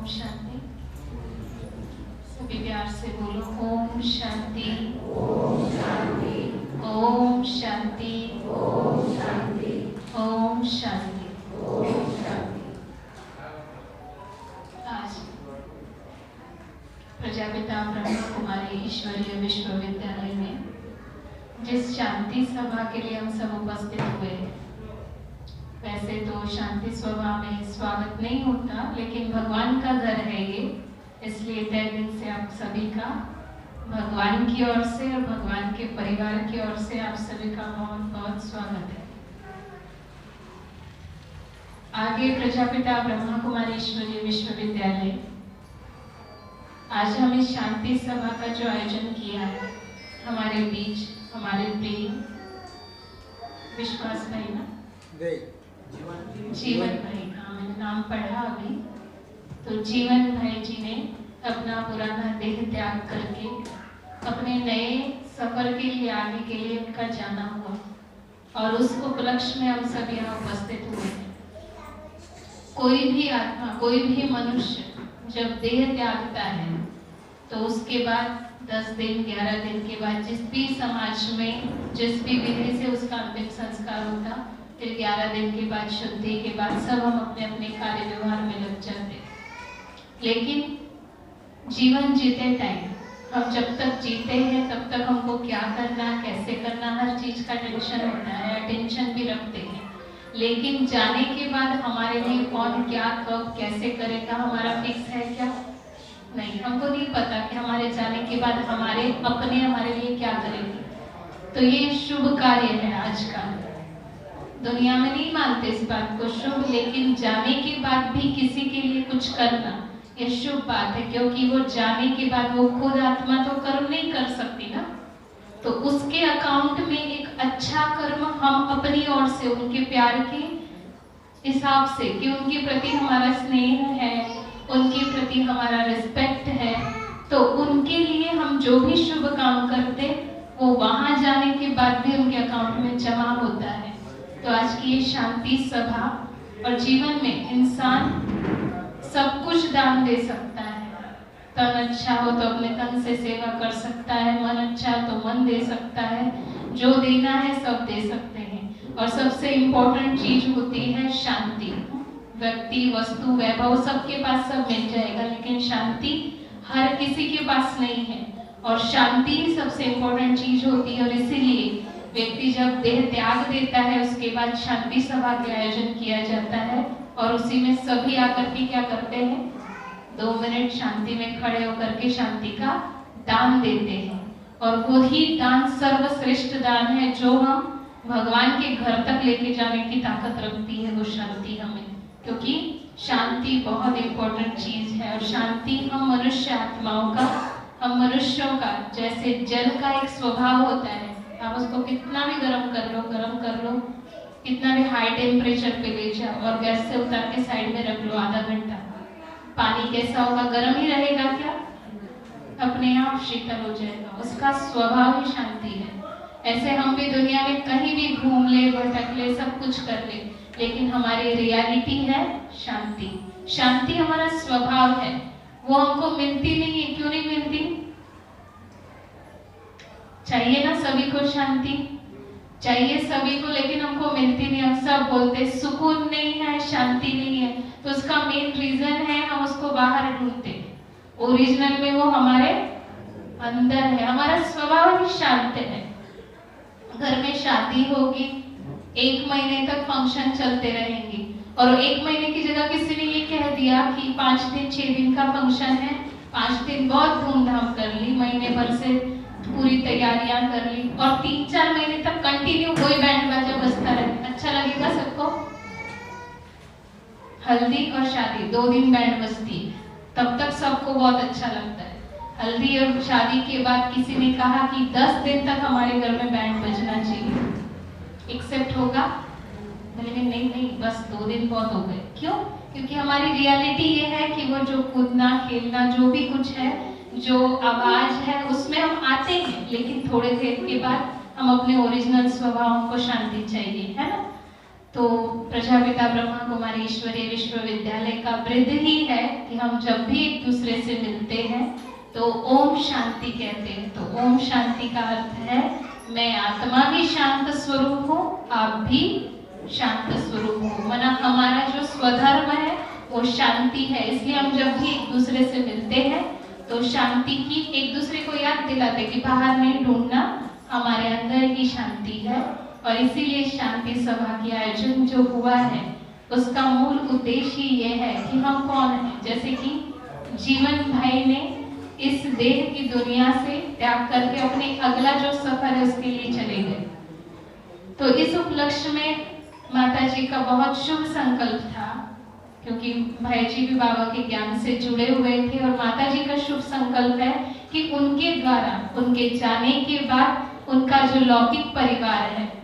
शांति। सभी प्यार से बोलो ओम शांति, ओम शांति, ओम शांति, ओम शांति, ओम शांति। ओम शांति। आज प्रजापिता ब्रह्मा कुमारी ईश्वरीय विश्वविद्यालय में जिस शांति सभा के लिए हम सब उपस्थित हुए हैं, वैसे तो शांति सभा में स्वागत नहीं होता, लेकिन भगवान का घर है ये, इसलिए तहे दिल से आप सभी का भगवान की ओर से और भगवान के परिवार की ओर से आप सभी का बहुत बहुत स्वागत है। आगे प्रजापिता ब्रह्मा कुमारी ईश्वरीय विश्वविद्यालय आज हम इस शांति सभा का जो आयोजन किया है, हमारे बीच हमारे प्रिय विश्वास भाई ना जीवन भाई, हाँ मैंने नाम पढ़ा अभी, तो जीवन भाई जी ने अपना पुराना देह त्याग करके अपने नए सफर के लिए आगे के लिए उनका जाना हुआ, और उस उपलक्ष्य में हम सब यहाँ उपस्थित हुए हैं। कोई भी आत्मा, कोई भी मनुष्य जब देह त्यागता है तो उसके बाद 10 दिन 11 दिन के बाद जिस भी समाज में जिस भी विधि से उसका अंतिम संस्कार होता, फिर 11 दिन के बाद शुद्धि के बाद सब हम अपने अपने कार्य व्यवहार में लग जाते। लेकिन जीवन जीते टाइम हम जब तक जीते हैं तब तक हमको क्या करना, कैसे करना, हर चीज का टेंशन होता है, टेंशन भी रखते हैं। लेकिन जाने के बाद हमारे लिए कौन क्या कब कैसे करेगा हमारा फिक्स है क्या? नहीं, हमको नहीं पता कि हमारे जाने के बाद हमारे अपने हमारे लिए क्या करेंगे। तो ये शुभ कार्य है आज का। दुनिया में नहीं मानते इस बात को शुभ, लेकिन जाने के बाद भी किसी के लिए कुछ करना ये शुभ बात है, क्योंकि वो जाने के बाद वो खुद आत्मा तो कर्म नहीं कर सकती ना, तो उसके अकाउंट में एक अच्छा कर्म हम अपनी ओर से उनके प्यार के हिसाब से कि उनके प्रति हमारा स्नेह है, उनके प्रति हमारा रिस्पेक्ट है, तो उनके लिए हम जो भी शुभ काम करते वो वहां जाने के बाद भी उनके अकाउंट में जमा होता है। तो आज की ये शांति सभा, और जीवन में इंसान सब कुछ दान दे सकता है। तन अच्छा हो तो अपने तन से सेवा कर सकता है, मन अच्छा हो तो मन दे सकता है, जो देना है सब दे सकते हैं। और सबसे इम्पोर्टेंट चीज होती है शांति। व्यक्ति वस्तु वैभव सबके पास सब मिल जाएगा, लेकिन शांति हर किसी के पास नहीं है, और शांति ही सबसे इम्पोर्टेंट चीज होती है। और इसीलिए व्यक्ति जब देह त्याग देता है उसके बाद शांति सभा के आयोजन किया जाता है, और उसी में सभी आकर के क्या करते हैं, 2 मिनट शांति में खड़े होकर के शांति का दान देते हैं। और वही दान सर्वश्रेष्ठ दान है जो हम भगवान के घर तक लेके जाने की ताकत रखती है, वो शांति हमें, क्योंकि शांति बहुत इंपॉर्टेंट चीज है। और शांति हम मनुष्य आत्माओं का, हम मनुष्यों का, जैसे जल का एक स्वभाव होता है, आप उसको कितना भी गर्म कर लो, कितना भी हाई टेम्परेचर पे ले जाओ और गैस से उतार के साइड में रख लो आधा घंटा, पानी कैसा होगा, गर्म ही रहेगा क्या? अपने आप शीतल हो जाएगा। उसका स्वभाव ही शांति है। ऐसे हम भी दुनिया में कहीं भी घूम ले, भटक ले, सब कुछ कर ले, लेकिन हमारी रियलिटी है शांति। शांति हमारा स्वभाव है, वो हमको मिलती नहीं है। क्यों नहीं मिलती? चाहिए ना सभी को शांति, चाहिए सभी को, लेकिन हमको मिलती नहीं। हम सब बोलते सुकून नहीं है, शांति नहीं है, तो उसका मेन रीजन है हम उसको बाहर ढूंढते। ओरिजिनल में वो हमारे अंदर है। हमारा स्वभाव ही शांत है। घर में शादी होगी, 1 महीने तक फंक्शन चलते रहेंगे, और 1 महीने की जगह किसी ने ये कह दिया कि 5 दिन 6 दिन का फंक्शन है, 5 दिन बहुत धूमधाम कर ली, महीने भर से पूरी तैयारियां कर ली, और 3-4 महीने तक कंटिन्यू कोई बैंड बाजा बजता रहे। अच्छा लगेगा सबको? हल्दी और शादी 2 दिन बैंड बजती है, तब तक सबको बहुत अच्छा लगता है। हल्दी और शादी के बाद किसी ने कहा कि 10 दिन तक हमारे घर में बैंड बजना चाहिए, एक्सेप्ट होगा? मैंने नहीं, बस 2 दिन बहुत हो गए। क्यों? क्योंकि हमारी रियलिटी ये है कि वो जो कूदना खेलना जो भी कुछ है, जो आवाज है, उसमें हम आते हैं, लेकिन थोड़े देर के बाद हम अपने ओरिजिनल स्वभाव को शांति चाहिए, है ना? तो प्रजापिता ब्रह्मा कुमारी ईश्वरीय विश्वविद्यालय का ब्रिद ही है कि हम जब भी एक दूसरे से मिलते हैं तो ओम शांति कहते हैं। तो ओम शांति का अर्थ है मैं आत्मा भी शांत स्वरूप हूँ, आप भी शांत स्वरूप हो। माना हमारा जो स्वधर्म है वो शांति है, इसलिए हम जब भी एक दूसरे से मिलते हैं तो शांति की एक दूसरे को याद दिलाते कि बाहर नहीं ढूंढना, हमारे अंदर ही शांति है। और इसीलिए शांति सभा की आयोजन जो हुआ है उसका मूल उद्देश्य ही ये है कि हम कौन हैं। जैसे कि जीवन भाई ने इस देह की दुनिया से त्याग करके अपने अगला जो सफर है उसके लिए चले गए। तो इस उपलक्ष्य में माता जी का बहुत शुभ संकल्प था, क्योंकि भाई जी भी बाबा के ज्ञान से जुड़े हुए थे और माता जी का शुभ संकल्प है कि उनके द्वारा उनके जाने के बाद उनका जो लौकिक परिवार है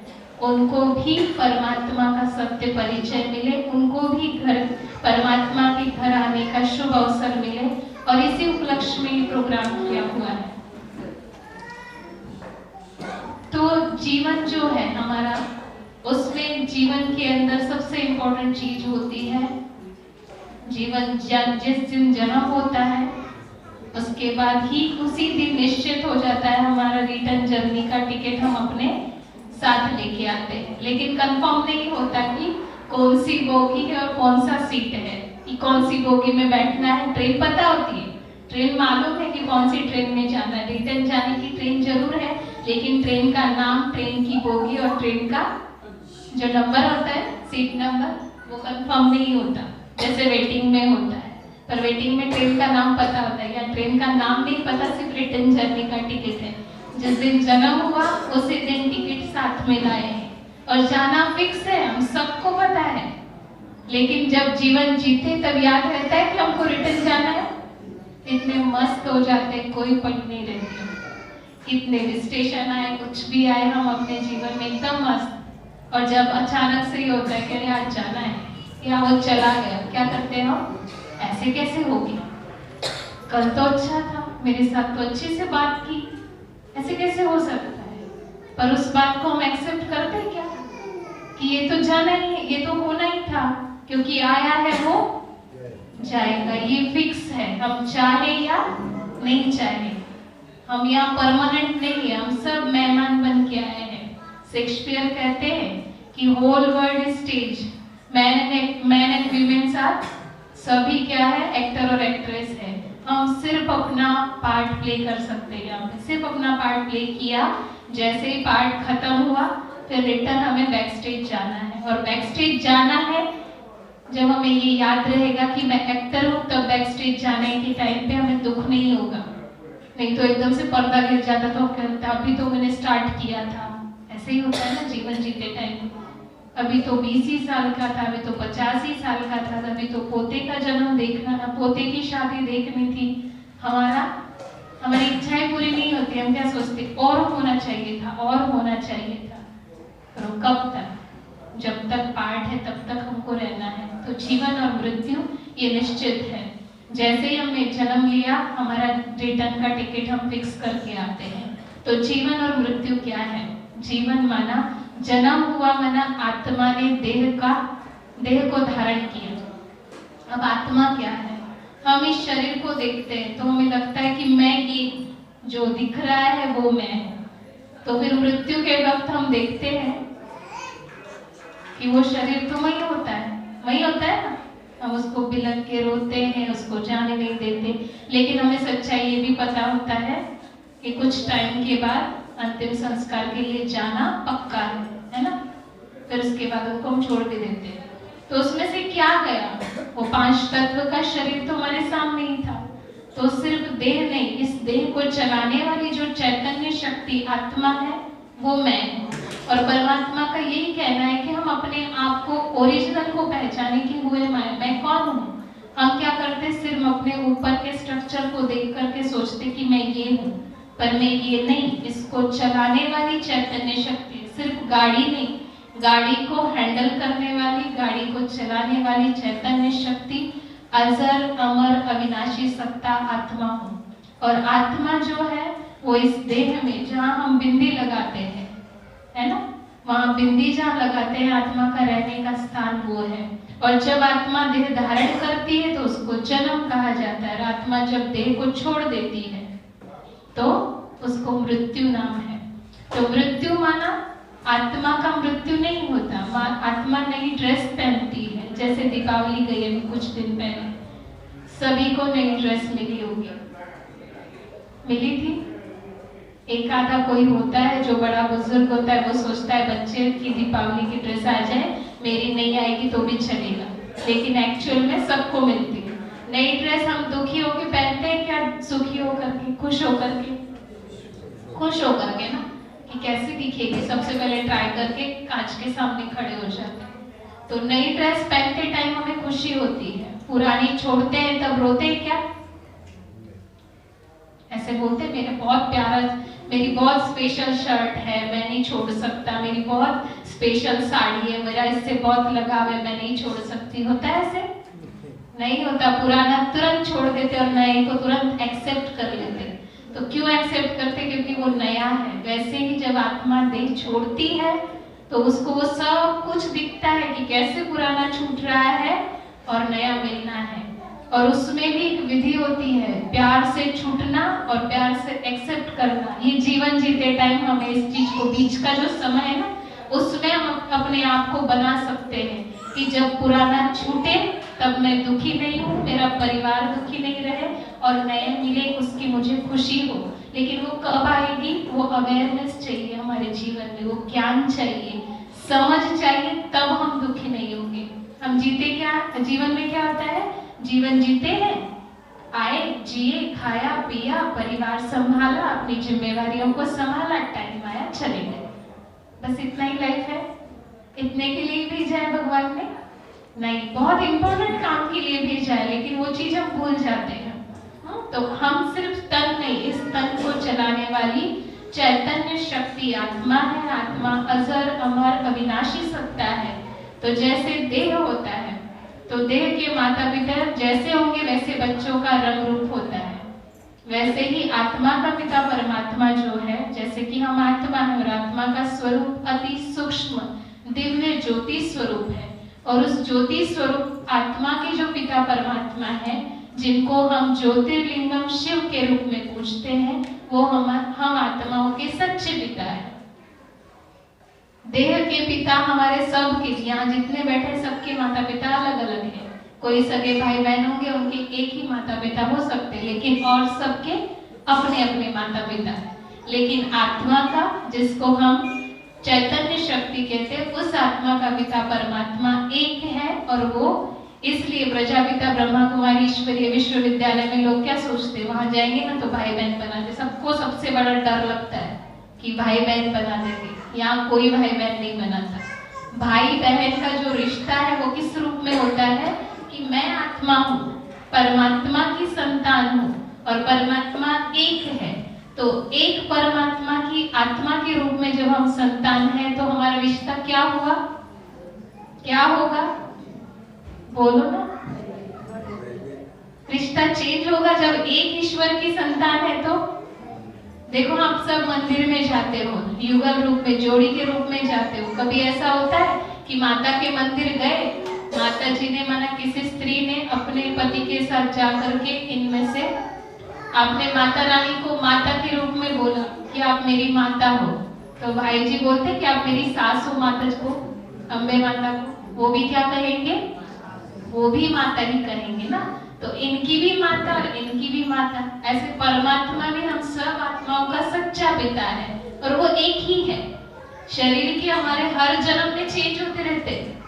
उनको भी परमात्मा का सत्य परिचय मिले, उनको भी घर परमात्मा के घर आने का शुभ अवसर मिले। और इसी उपलक्ष्य में ये प्रोग्राम किया हुआ है। तो जीवन जो है हमारा, उसमें जीवन के अंदर सबसे इम्पोर्टेंट चीज होती है जीवन। जिस दिन जन्म होता है उसके बाद ही उसी दिन निश्चित हो जाता है हमारा रिटर्न जर्नी का टिकट हम अपने साथ लेके आते हैं, लेकिन कंफर्म नहीं होता कि कौन सी बोगी है और कौन सा सीट है, कि कौन सी बोगी में बैठना है। ट्रेन पता होती है, ट्रेन मालूम है कि कौन सी ट्रेन में जाना है, रिटर्न जाने की ट्रेन जरूर है, लेकिन ट्रेन का नाम, ट्रेन की बोगी और ट्रेन का जो नंबर होता है, सीट नंबर, वो कंफर्म नहीं होता जैसे वेटिंग में होता है। पर वेटिंग में ट्रेन का नाम पता होता है, या ट्रेन का नाम नहीं पता, सिर्फ रिटर्न जर्नी का टिकट है। जिस दिन जन्म हुआ उसी दिन टिकट साथ में लाए हैं और जाना फिक्स है, हम सबको पता है। लेकिन जब जीवन जीते तब याद रहता है कि हमको रिटर्न जाना है। इतने मस्त हो जाते, कोई पट नहीं रहती। कितने भी स्टेशन आए, कुछ भी आए, हम अपने जीवन में एकदम मस्त। और जब अचानक से ही होता है कि अरे आज जाना है, या वो चला गया, क्या करते हैं हम? ऐसे कैसे हो गया? कल तो अच्छा था, मेरे साथ तो अच्छे से बात की, ऐसे कैसे हो सकता है? पर उस बात को हम एक्सेप्ट करते हैं क्या कि ये तो जाना ही है, ये तो होना ही था, क्योंकि आया है वो जाएगा, ये फिक्स है। हम चाहे या नहीं चाहे, हम यहाँ परमानेंट नहीं है, हम सब मेहमान बन के आए हैं। शेक्सपियर कहते हैं कि whole world stage, man and women are, सभी क्या है? एक्टर और एक्ट्रेस है। हम सिर्फ अपना पार्ट प्ले कर सकते हैं, यहाँ पे सिर्फ अपना पार्ट प्ले किया। जैसे ही पार्ट खत्म हुआ फिर रिटर्न हमें बैक स्टेज जाना है। और बैक स्टेज जाना है जब हमें ये याद रहेगा कि मैं एक्टर हूँ, तब बैक स्टेज जाने के टाइम पे हमें दुख नहीं होगा। नहीं तो एकदम से पर्दा गिर जाता तो कहता अभी तो मैंने स्टार्ट किया था। ऐसे ही होता है ना जीवन जीते टाइम। अभी तो 20 ही साल का था, अभी तो 50 ही साल का था, अभी तो पोते का जन्म देखना था, पोते की शादी देखनी थी। हमारी इच्छाएं पूरी नहीं होती, हम क्या सोचते और होना चाहिए था, और होना चाहिए था। पर कब तक? जब तक पार्ट है तब तक हमको रहना है। तो जीवन और मृत्यु ये निश्चित है। जैसे ही हमने जन्म लिया हमारा रिटर्न का टिकट हम फिक्स करके आते हैं। तो जीवन और मृत्यु क्या है? जीवन माना जन्म हुआ, माना आत्मा ने देह को धारण किया। अब आत्मा क्या है? हम इस शरीर को देखते हैं तो हमें लगता है कि मैं, ये जो दिख रहा है वो मैं हूँ। तो फिर मृत्यु के वक्त हम देखते हैं कि वो शरीर तो वही होता है ना। हम उसको बिलक के रोते हैं, उसको जाने नहीं देते, लेकिन हमें सच्चाई ये भी पता होता है कि कुछ टाइम के बाद अंतिम संस्कार के लिए जाना पक्का है ना। फिर उसके बाद उनको हम छोड़ भी देते हैं। तो उसमें से क्या गया? वो 5 तत्व का शरीर तो हमारे सामने ही था। तो सिर्फ देह नहीं, इस देह को चलाने वाली जो चैतन्य शक्ति आत्मा है वो मैं हूँ। और परमात्मा का यही कहना है कि हम अपने आप को, ओरिजिनल को पहचाने कि हुए मैं कौन हूँ। हम क्या करते? सिर्फ अपने ऊपर के स्ट्रक्चर को देख करके सोचते कि मैं ये हूँ, पर मैं ये नहीं। इसको चलाने वाली चैतन्य शक्ति, सिर्फ गाड़ी नहीं, गाड़ी को हैंडल करने वाली, गाड़ी को चलाने वाली चैतन्य शक्ति अजर अमर अविनाशी सत्ता आत्मा हूँ। और आत्मा जो है वो इस देह में, जहाँ हम बिंदी लगाते हैं, है ना, वहाँ बिंदी जहाँ लगाते हैं आत्मा का रहने का स्थान वो है। और जब आत्मा देह धारण करती है तो उसको जन्म कहा जाता है। और आत्मा जब देह को छोड़ देती है तो उसको मृत्यु नाम है। तो मृत्यु माना आत्मा का मृत्यु नहीं होता। आत्मा नई ड्रेस पहनती है। जैसे दीपावली गई अभी कुछ दिन पहले, सभी को नई ड्रेस मिली होगी, मिली थी। एक आधा कोई होता है जो बड़ा बुजुर्ग होता है, वो सोचता है बच्चे की दीपावली की ड्रेस आ जाए, मेरी नहीं आएगी तो भी चलेगा। लेकिन एक्चुअल में सबको मिलती है नई ड्रेस। हम दुखी होकर पहनते हैं क्या? सुखी होकर के, खुश होकर के, खुश होकर के ना, कि कैसी दिखेगी, सबसे पहले ट्राई करके कांच के सामने खड़े हो जाते हैं। तो नई ड्रेस पहनते टाइम हमें खुशी होती है। पुरानी छोड़ते हैं तब रोते हैं क्या? ऐसे बोलते मेरे बहुत प्यारा, मेरी बहुत स्पेशल शर्ट है, मैं नहीं छोड़ सकता, मेरी बहुत स्पेशल साड़ी है, मेरा इससे बहुत लगाव है, मैं नहीं छोड़ सकती। होता है ऐसे? नहीं होता। पुराना तुरंत छोड़ देते और नए को तुरंत एक्सेप्ट कर लेते। तो क्यों एक्सेप्ट करते? क्योंकि वो नया है। वैसे ही जब आत्मा देह छोड़ती है तो उसको वो सब कुछ दिखता है कि कैसे पुराना छूट रहा है और नया मिलना है। और उसमें भी एक विधि होती है, प्यार से छूटना और प्यार से एक्सेप्ट करना। ये जीवन जीते टाइम हमें इस चीज को, बीच का जो समय है ना, उसमें हम अपने आप को बना सकते हैं कि जब पुराना छूटे तब मैं दुखी नहीं हूँ, मेरा परिवार दुखी नहीं रहे और नए मिले उसकी मुझे खुशी हो। लेकिन वो कब आएगी? वो अवेयरनेस चाहिए हमारे जीवन में, वो ज्ञान चाहिए, समझ चाहिए, तब हम दुखी नहीं होंगे। हम जीते क्या, जीवन में क्या होता है? जीवन जीते हैं, आए, जिए, खाया, पिया, परिवार संभाला, अपनी जिम्मेवारियों को संभाला, टाइम आया, चले गए। बस इतना ही लाइफ है। इतने के लिए भेजा है भगवान ने? नहीं, बहुत इंपॉर्टेंट काम के लिए भेजा है, लेकिन वो चीज हम भूल जाते हैं। तो हम सिर्फ तन नहीं, इस तन को चलाने वाली चैतन्य शक्ति आत्मा है। आत्मा अजर, अमर, अविनाशी सत्ता है। तो जैसे देह होता है तो देह के माता पिता जैसे होंगे वैसे बच्चों का रंग रूप होता है। वैसे ही आत्मा का पिता परमात्मा जो है, जैसे कि हम आत्मा है और आत्मा का स्वरूप अति सूक्ष्म दिव्य ज्योति स्वरूप है। और उस ज्योति स्वरूप आत्मा के जो पिता परमात्मा है, जिनको हम ज्योतिर्लिंगम शिव के रूप में पूजते हैं, वो हम आत्माओं के सच्चे पिता है। देह के पिता हमारे सब के, यहाँ जितने बैठे सबके माता पिता अलग अलग हैं। कोई सगे भाई बहन होंगे, उनके एक ही माता पिता हो सकते हैं, लेकिन और सबके अपने अपने माता पिता है। लेकिन आत्मा का, जिसको हम चैतन्य शक्ति कहते हैं, उस आत्मा का पिता परमात्मा एक है। और वो इसलिए प्रजापिता ब्रह्मा कुमारी ईश्वरीय विश्वविद्यालय में लोग क्या सोचते, वहां जाएंगे ना तो भाई बहन बना दे। सबको सबसे बड़ा डर लगता है कि भाई बहन बना देंगे। यहाँ कोई भाई बहन नहीं बनाता। भाई बहन का जो रिश्ता है वो किस रूप में होता है कि मैं आत्मा हूँ, परमात्मा की संतान हूँ और परमात्मा एक है। तो एक परमात्मा की आत्मा के रूप में जब हम संतान हैं तो हमारा रिश्ता क्या हुआ, क्या होगा? बोलो ना। रिश्ता चेंज होगा जब एक ईश्वर की संतान है। तो देखो, आप सब मंदिर में जाते हो, युगल रूप में, जोड़ी के रूप में जाते हो। कभी ऐसा होता है कि माता के मंदिर गए, माता जी ने माना किसी स्त्री ने अपने पति के साथ जाकर के इनमें से आपने माता रानी को माता के रूप में बोला कि आप मेरी माता हो, तो भाई जी बोलते कि आप मेरी सास हो, माता को, अम्बे माता को, वो भी क्या कहेंगे? वो भी माता ही कहेंगे ना। तो इनकी भी माता और इनकी भी माता। ऐसे परमात्मा भी हम सब आत्माओं का सच्चा पिता है और वो एक ही है। शरीर के हमारे हर जन्म में चेंज होते रहते हैं।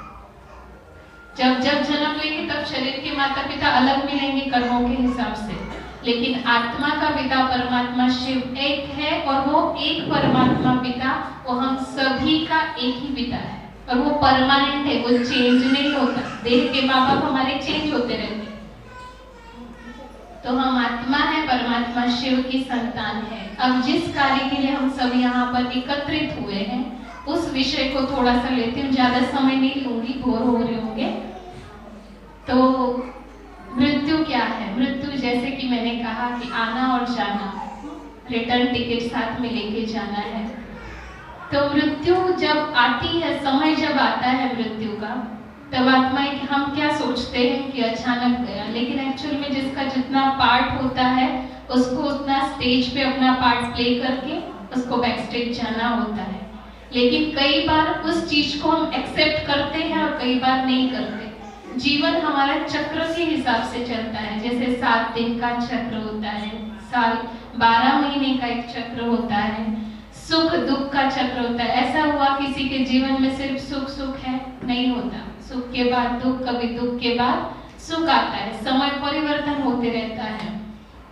जब जब जन्म लेंगे तब शरीर के माता पिता अलग मिलेंगे कर्मों के हिसाब से, लेकिन आत्मा का पिता परमात्मा शिव एक है और वो एक परमात्मा पिता, वो हम सभी का एक ही पिता है और वो परमानेंट है, वो चेंज नहीं होता। देह के माँ बाप हमारे चेंज होते रहते हैं। तो हम आत्मा है, परमात्मा शिव की संतान है। अब जिस कार्य के लिए हम सब यहाँ पर एकत्रित हुए हैं उस विषय को थोड़ा सा लेती हूँ, ज्यादा समय नहीं लूंगी, बोर हो रहे होंगे। तो मृत्यु क्या है? मृत्यु जैसे कि मैंने कहा कि आना और जाना, रिटर्न टिकट साथ में लेके जाना है। तो मृत्यु जब आती है, समय जब आता है मृत्यु का, तब आत्माएं हम क्या सोचते हैं कि अचानक गया, लेकिन एक्चुअल में जिसका जितना पार्ट होता है उसको उतना स्टेज पे अपना पार्ट प्ले करके उसको बैक स्टेज जाना होता है। लेकिन कई बार उस चीज को हम एक्सेप्ट करते हैं और कई बार नहीं करते। जीवन हमारा चक्र के हिसाब से चलता है, जैसे 7 दिन का चक्र होता है, साल 12 महीने का एक चक्र होता है, सुख दुख का चक्र होता है। ऐसा हुआ किसी के जीवन में सिर्फ सुख सुख है? नहीं होता। सुख के बाद दुख, कभी दुख के बाद सुख आता है। समय परिवर्तन होते रहता है।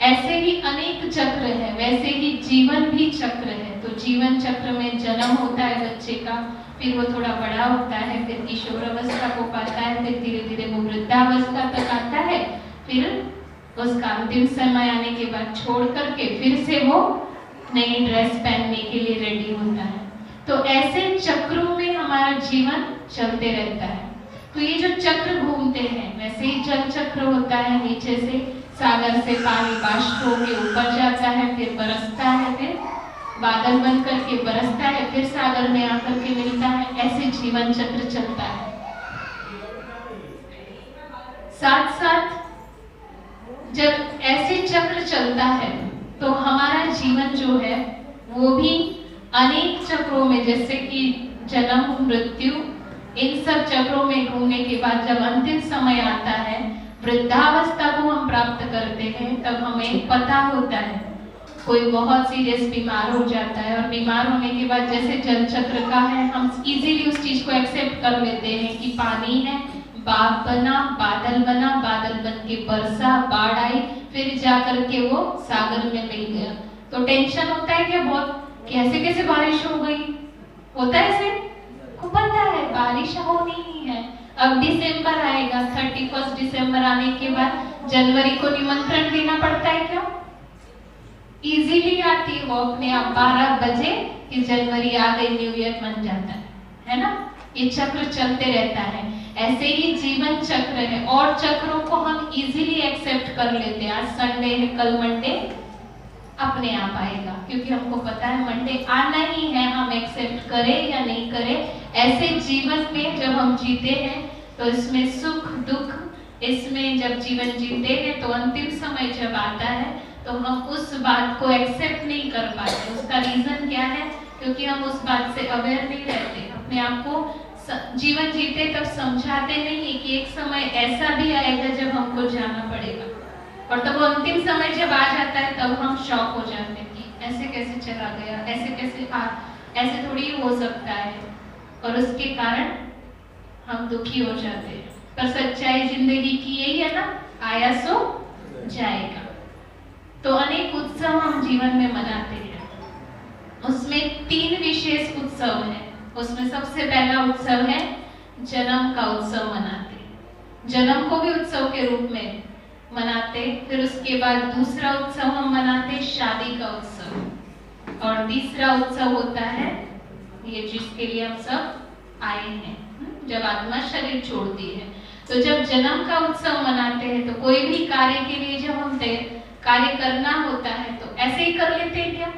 ऐसे ही अनेक चक्र है, वैसे ही जीवन भी चक्र है। तो जीवन चक्र में जन्म होता है बच्चे का, फिर वो थोड़ा बड़ा होता है, फिर किशोर अवस्था को पाता है, फिर धीरे धीरे वो वृद्धावस्था तक आता है, फिर उसका अंतिम समय आने के बाद छोड़ करके फिर से वो नई ड्रेस पहनने के लिए रेडी होता है। तो ऐसे चक्रों में हमारा जीवन चलते रहता है। तो ये जो चक्र घूमते हैं, वैसे ही जल चक्र होता है, नीचे से सागर से पानी बाष्प होकर ऊपर जाता है, फिर बरसता है, फिर बादल बन करके बरसता है, फिर सागर में आकर के मिलता है। ऐसे जीवन चक्र चलता है। साथ साथ जब ऐसे चक्र चलता है तो हमारा जीवन जो है वो भी अनेक चक्रों में, जैसे कि जन्म मृत्यु, इन सब चक्रों में घूमने के बाद जब अंतिम समय आता है, वृद्धावस्था को हम प्राप्त करते हैं, तब हमें पता होता है कोई बहुत सीरियस बीमार हो जाता है, और बीमार होने के बाद जैसे जल चक्र का है, हम इजीली उस चीज को एक्सेप्ट कर लेते हैं कि पानी है, बाग बना, बादल बना, बादल बन के बरसा, बाढ़ आई, फिर जाकर के वो सागर में मिल गया। तो टेंशन होता है क्या बहुत, कैसे कैसे बारिश हो गई, होता है ऐसे? को पता है बारिश होनी ही है। अब दिसंबर आएगा, 31 दिसंबर आने के बाद जनवरी को निमंत्रण देना पड़ता है क्या? इजीली आती हो अपने आप 12 बजे कि जनवरी आ गई, न्यू ईयर बन जाता है ना? ये चक्र चलते रहता है। ऐसे ही जीवन चक्र है, और चक्रों को हम इजीली एक्सेप्ट कर लेते हैं। आज संडे है, कल मंडे अपने आप आएगा, क्योंकि हमको पता है मंडे आना ही है, हम एक्सेप्ट करें या नहीं करें। ऐसे जीवन में जब हम जीते हैं तो इसमें सुख दुख, इसमें जब जीवन जीते हैं तो अंतिम समय जब आता है तो हम उस बात को एक्सेप्ट नहीं कर पाते। उसका रीजन क्या है? क्योंकि हम उस बात से अवेयर नहीं रहते, अपने आप को जीवन जीते तब समझाते नहीं कि एक समय ऐसा भी आएगा जब हमको जाना पड़ेगा। और तब वो अंतिम समय जब आ जाता है तब हम शॉक हो जाते हैं कि ऐसे कैसे चला गया, ऐसे कैसे ऐसे थोड़ी हो सकता है, और उसके कारण हम दुखी हो जाते हैं। पर सच्चाई जिंदगी की यही है ना, आया सो जाएगा। तो अनेक उत्सव हम जीवन में मनाते हैं, उसमें 3 विशेष उत्सव हैं। उसमें सबसे पहला उत्सव है जन्म का उत्सव मनाते हैं। जन्म को भी उत्सव के रूप में मनाते। फिर उसके बाद दूसरा उत्सव हम मनाते शादी का उत्सव, और तीसरा उत्सव होता है ये जिसके लिए हम सब आए हैं, जब आत्मा शरीर छोड़ती है। तो जब जन्म का उत्सव मनाते हैं तो कोई भी कार्य के लिए जब हम कार्य करना होता है तो ऐसे ही कर लेते हैं क्या?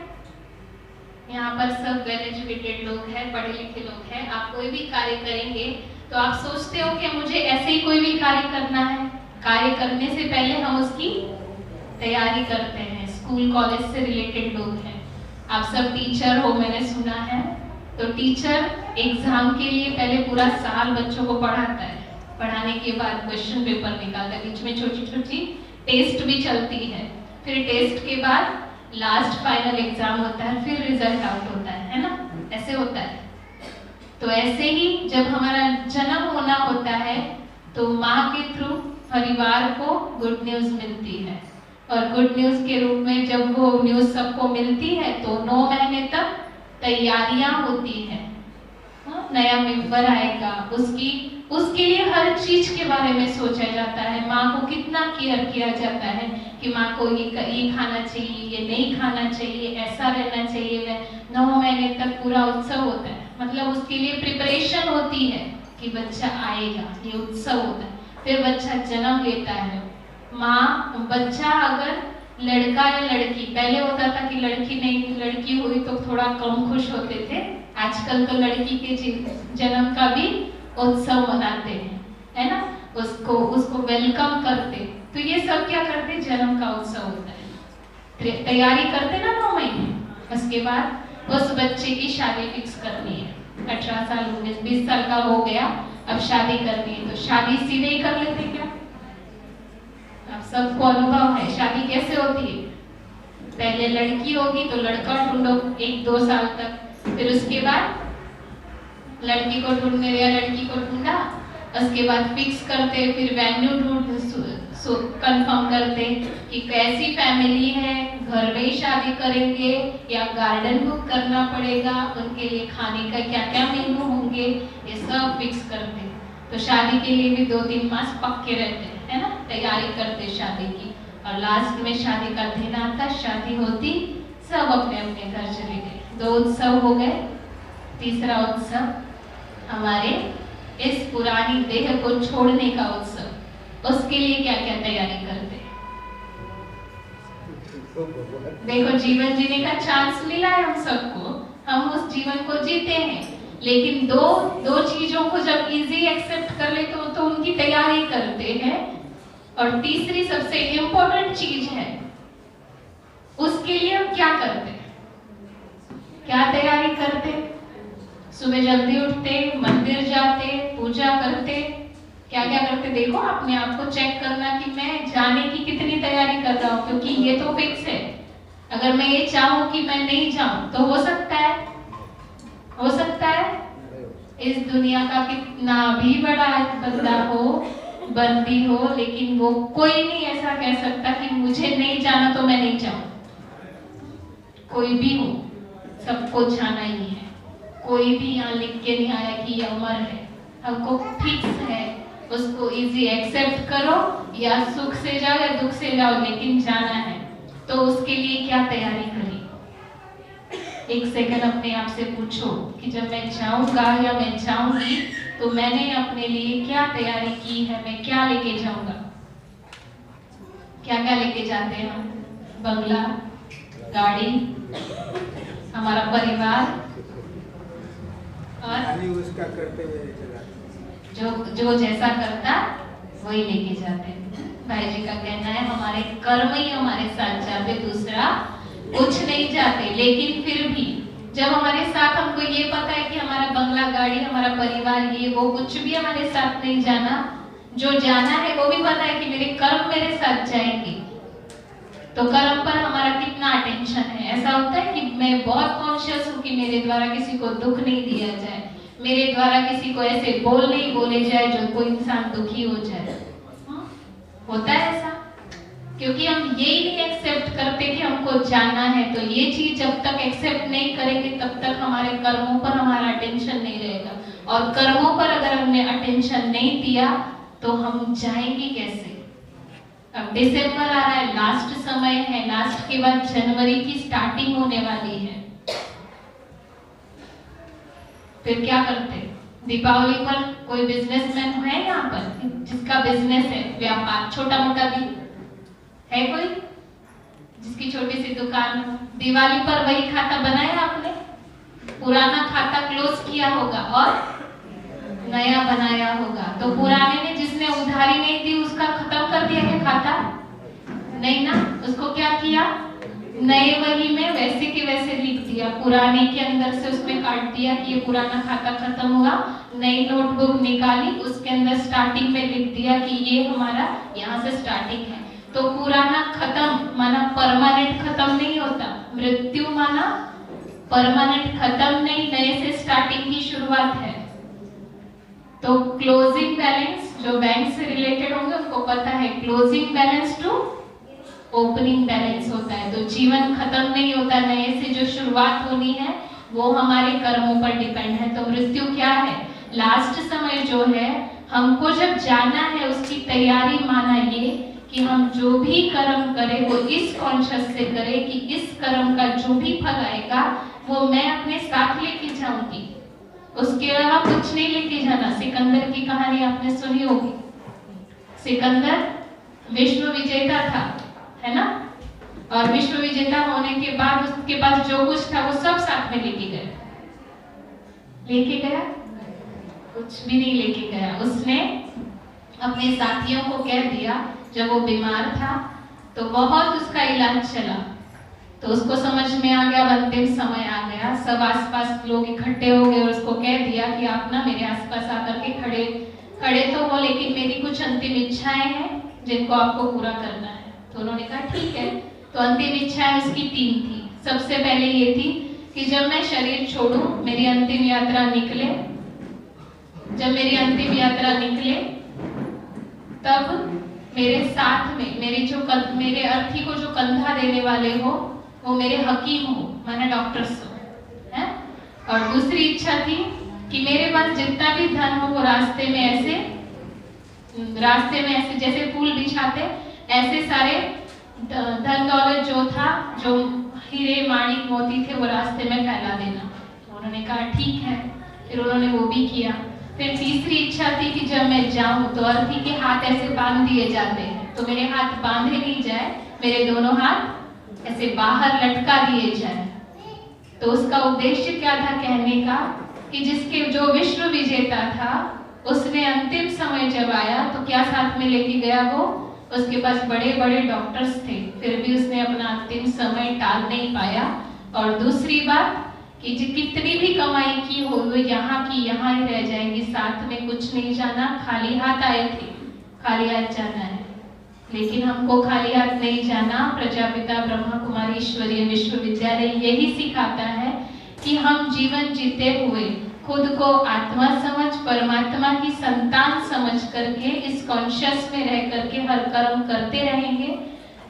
यहाँ पर सब वेल एजुकेटेड लोग हैं, पढ़े लिखे लोग हैं। आप कोई भी कार्य करेंगे तो आप सोचते हो कि मुझे ऐसे ही कोई भी कार्य करना है? कार्य करने से पहले हम उसकी तैयारी करते हैं। स्कूल कॉलेज से रिलेटेड लोग हैं, आप सब टीचर हो, मैंने सुना है। तो टीचर एग्जाम के लिए पहले पूरा साल बच्चों को पढ़ाता है, पढ़ाने के बाद क्वेश्चन पेपर निकालता है, बीच में छोटी छोटी टेस्ट भी चलती है, फिर टेस्ट के बाद लास्ट फाइनल एग्जाम होता है, फिर रिजल्ट आउट होता है ना? ऐसे होता है। तो ऐसे ही जब हमारा जन्म होना होता है तो माँ के थ्रू परिवार को गुड न्यूज मिलती है, और गुड न्यूज के रूप में जब वो न्यूज सबको मिलती है तो 9 महीने तक तैयारियां होती है। नया मेंबर आएगा, उसके लिए हर चीज के बारे में सोचा जाता है। माँ को कितना केयर किया जाता है कि माँ को ये खाना चाहिए, ये नहीं खाना चाहिए, ऐसा रहना चाहिए। 9 महीने तक पूरा उत्सव होता है, मतलब उसके लिए प्रिपरेशन होती है कि बच्चा आएगा, ये उत्सव होता है। फिर बच्चा जन्म लेता है। बच्चा अगर लड़का या लड़की, पहले होता था कि लड़की नहीं, लड़की हुई तो थोड़ा कम खुश होते थे, आजकल तो लड़की के जन्म का भी उत्सव मनाते हैं, है ना, उसको वेलकम करते। तो ये सब क्या करते, जन्म का उत्सव होता है, तैयारी करते ना 9 महीने। उसके बाद उस बच्चे की शादी फिक्स करनी है। 18 साल 19 20 साल का हो गया, अब शादी करनी है। तो शादी सीधे ही कर लेते क्या? अब सबको अनुभव है शादी कैसे होती है। पहले लड़की होगी तो लड़का ढूंढो 1-2 साल तक, फिर उसके बाद लड़की को ढूंढने या लड़की को ढूंढा, उसके बाद फिक्स करते, फिर वेन्यू ढूंढ कंफर्म करते कि कैसी फैमिली है, घर में ही शादी करेंगे या गार्डन बुक करना पड़ेगा, उनके लिए खाने का क्या क्या मेनू होंगे, ये सब फिक्स करते। तो शादी के लिए भी 2-3 मास पक्के रहते हैं, है ना, तैयारी करते शादी की। और लास्ट में शादी का दिन आता, शादी होती, सब अपने अपने घर चले गए। 2 उत्सव हो गए। तीसरा उत्सव हमारे इस पुरानी देह को छोड़ने का उत्सव। उसके लिए क्या क्या तैयारी करते हैं? देखो, जीवन जीने का चांस मिला है हम सबको, हम उस जीवन को जीते हैं, लेकिन दो चीजों को जब इजी एक्सेप्ट कर ले तो उनकी तैयारी करते हैं। और तीसरी सबसे इम्पोर्टेंट चीज है, उसके लिए हम क्या करते हैं, क्या तैयारी करते? सुबह जल्दी उठते, मंदिर जाते, पूजा करते, क्या क्या करते? देखो, अपने आप को चेक करना कि मैं जाने की कितनी तैयारी कर रहा हूँ, क्योंकि ये तो फिक्स है। अगर मैं ये चाहूँ कि मैं नहीं जाऊं तो हो सकता है इस दुनिया का कितना भी बड़ा बंदा हो, बंदी हो, लेकिन वो कोई नहीं ऐसा कह सकता कि मुझे नहीं जाना तो मैं नहीं जाऊं। कोई भी हो, सबको जाना ही है। कोई भी यहाँ लिख के नहीं आया कि ये अमर है, हमको फिक्स है। उसको इजी एक्सेप्ट करो, या सुख से जाओ या दुख से जाओ, लेकिन जाना है। तो उसके लिए क्या तैयारी करी? 1 सेकंड अपने आप से पूछो कि जब मैं जाऊंगा या मैं जाऊंगी तो मैंने अपने लिए क्या तैयारी की है, मैं क्या लेके जाऊंगा? क्या क्या लेके जाते हैं हम? बंगला, गाड़ी, हमारा परिवार, और उसका करते हुए जो जैसा करता वही लेके जाते हैं। भाई जी का कहना है हमारे कर्म ही हमारे साथ जाते, दूसरा कुछ नहीं जाते। लेकिन फिर भी जब हमारे साथ हमको ये पता है कि हमारा बंगला, गाड़ी, हमारा परिवार, ये वो कुछ भी हमारे साथ नहीं जाना, जो जाना है वो भी पता है कि मेरे कर्म मेरे साथ जाएंगे, तो कर्म पर हमारा कितना अटेंशन है। ऐसा होता है कि मैं बहुत कॉन्शियस हूँ कि मेरे द्वारा किसी को दुख नहीं दिया जाए, मेरे द्वारा किसी को ऐसे बोल नहीं बोले जाए जो कोई इंसान दुखी हो जाए। होता है ऐसा, क्योंकि हम यही नहीं एक्सेप्ट करते कि हमको जाना है। तो ये चीज जब तक एक्सेप्ट नहीं करेंगे तब तक हमारे कर्मों पर हमारा अटेंशन नहीं रहेगा, और कर्मों पर अगर हमने अटेंशन नहीं दिया तो हम जाएंगे कैसे? अब दिसंबर आ रहा है, लास्ट समय है, लास्ट के बाद जनवरी की स्टार्टिंग होने वाली है। फिर क्या करते? दीपावली पर कोई बिजनेसमैन है यहाँ पर जिसका बिजनेस है, व्यापार छोटा मोटा भी है, कोई जिसकी छोटी सी दुकान हो? दिवाली पर वही खाता बनाया आपने, पुराना खाता क्लोज किया होगा और नया बनाया होगा। तो पुराने ने जिसने उधारी नहीं दी उसका खत्म कर दिया क्या खाता? नहीं ना, उसको क्या किया? नए वही में वैसे के वैसे लिख दिया, पुराने के अंदर से उसमें काट दिया कि ये पुराना खाता खत्म हुआ। नई नोटबुक निकाली, उसके अंदर स्टार्टिंग में लिख दिया कि ये हमारा यहाँ से स्टार्टिंग है। तो पुराना खत्म माना परमानेंट खत्म नहीं होता, मृत्यु माना परमानेंट खत्म नहीं, नए से स्टार्टिंग की शुरुआत है। तो क्लोजिंग बैलेंस जो बैंक से रिलेटेड होंगे उनको पता है, closing balance to opening balance होता है। तो जीवन खत्म नहीं होता, नए से जो शुरुआत होनी है वो हमारे कर्मों पर डिपेंड है। तो मृत्यु क्या है? लास्ट समय जो है, हमको जब जाना है उसकी तैयारी माना ये कि हम जो भी कर्म करें वो इस कॉन्शियस से करें कि इस कर्म का जो भी फल आएगा वो मैं अपने साथ लेके जाऊंगी, उसके अलावा कुछ नहीं लेके जाना। सिकंदर की कहानी आपने सुनी होगी, सिकंदर विश्व विजेता था, है ना, और विश्व विजेता होने के बाद उसके पास जो कुछ था वो सब साथ में लेके गए। लेके गया? कुछ भी नहीं लेके गया। उसने अपने साथियों को कह दिया, जब वो बीमार था तो बहुत उसका इलाज चला, तो उसको समझ में आ गया अंतिम समय आ गया, सब आसपास लोग इकट्ठे हो गए और उसको कह दिया कि आप ना मेरे आसपास आकर के खड़े तो हो, लेकिन मेरी कुछ अंतिम इच्छाएं हैं जिनको आपको पूरा करना है। तो उन्होंने कहा ठीक है। तो अंतिम इच्छाएं उसकी 3 थी। सबसे पहले ये थी कि जब मैं शरीर छोड़ूं, मेरी अंतिम यात्रा निकले, जब मेरी अंतिम यात्रा निकले तब मेरे साथ में मेरे अर्थी को जो कंधा देने वाले हो वो मेरे हकीम हो, माने डॉक्टर्स हो, हैं? और दूसरी इच्छा थी कि मेरे पास जितना भी धन हो वो रास्ते में ऐसे जैसे फूल बिछाते ऐसे सारे धन दौलत जो था, जो हीरे माणिक मोती थे, वो रास्ते में फैला देना। तो उन्होंने कहा ठीक है। फिर उन्होंने वो भी किया। फिर तीसरी इच्छा थी कि जब मैं जाऊं तो अर्थी के हाथ ऐसे बांध दिए जाते हैं, तो मेरे हाथ बांधे नहीं जाए, मेरे दोनों हाथ ऐसे बाहर लटका दिए जाए। तो उसका उद्देश्य क्या था कहने का कि जो विश्व विजेता था उसने अंतिम समय जब आया तो क्या साथ में लेके गया वो? उसके पास बड़े बड़े डॉक्टर्स थे, फिर भी उसने अपना अंतिम समय टाल नहीं पाया। और दूसरी बात कि कितनी भी कमाई की हो वो यहाँ की यहाँ ही रह जाएगी, साथ में कुछ नहीं जाना। खाली हाथ आए थे, खाली हाथ जाना है, लेकिन हमको खाली हाथ नहीं जाना। प्रजापिता ब्रह्मा कुमारी ईश्वरीय विश्वविद्यालय यही सिखाता है कि हम जीवन जीते हुए खुद को आत्मा समझ, परमात्मा की संतान समझ करके इस कॉन्शियस में रह करके हर कर्म करते रहेंगे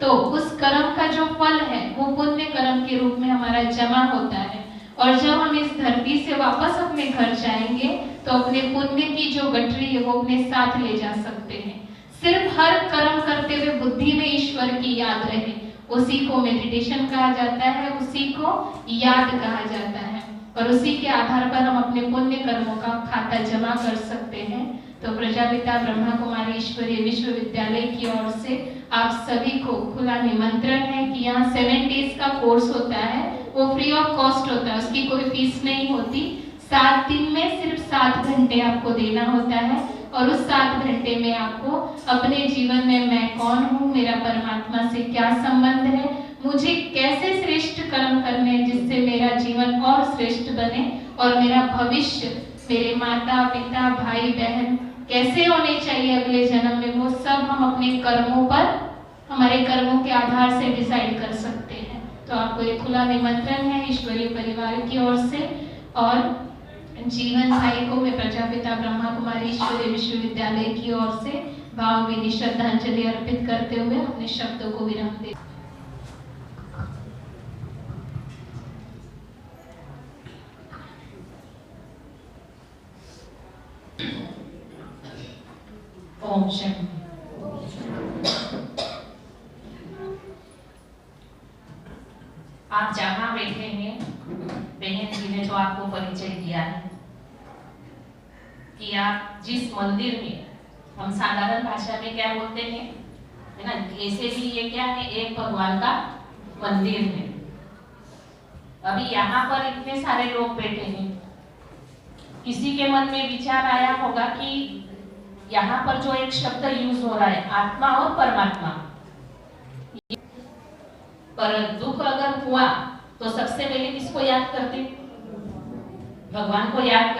तो उस कर्म का जो फल है वो पुण्य कर्म के रूप में हमारा जमा होता है। और जब हम इस धरती से वापस अपने घर जाएंगे तो अपने पुण्य की जो गठरी है वो अपने साथ ले जा सकते हैं। सिर्फ हर कर्म करते हुए बुद्धि में ईश्वर की याद रहे, उसी को मेडिटेशन कहा जाता है, उसी को याद कहा जाता है, और उसी के आधार पर हम अपने पुण्य कर्मों का खाता जमा कर सकते हैं। तो प्रजापिता ब्रह्मा कुमारी ईश्वरीय विश्वविद्यालय की ओर से आप सभी को खुला निमंत्रण है कि यहाँ 7 डेज का कोर्स होता है, वो फ्री ऑफ कॉस्ट होता है, उसकी कोई फीस नहीं होती। 7 दिन में सिर्फ 7 घंटे आपको देना होता है और उस 7 घंटे में आपको अपने जीवन में मैं कौन हूँ, मेरा परमात्मा से क्या संबंध है, मुझे कैसे श्रेष्ठ कर्म करने जिससे मेरा जीवन और श्रेष्ठ बने और मेरा भविष्य, मेरे माता पिता भाई बहन कैसे होने चाहिए अगले जन्म में, वो सब हम अपने कर्मों पर, हमारे कर्मों के आधार से डिसाइड कर सकते हैं। तो आपको एक खुला निमंत्रण है ईश्वरीय परिवार की ओर से, और जीवन भाई को मैं प्रजापिता ब्रह्मा कुमारी ईश्वरीय विश्वविद्यालय की ओर से भावभीनी श्रद्धांजलि अर्पित करते हुए अपने शब्दों को विराम दे। ओम शांति। आप जहाँ बैठे हैं, बहन जी ने तो आपको परिचय दिया है कि आप जिस मंदिर में, हम साधारण भाषा में क्या बोलते हैं, है ना, ऐसे भी ये क्या है, एक भगवान का मंदिर है। अभी यहाँ पर इतने सारे लोग बैठे हैं, किसी के मन में विचार आया होगा कि यहाँ पर जो एक शब्द यूज हो रहा है आत्मा और परमात्मा, पर दुख अगर हुआ तो सबसे पहले किसको याद करते? भगवान को याद करते।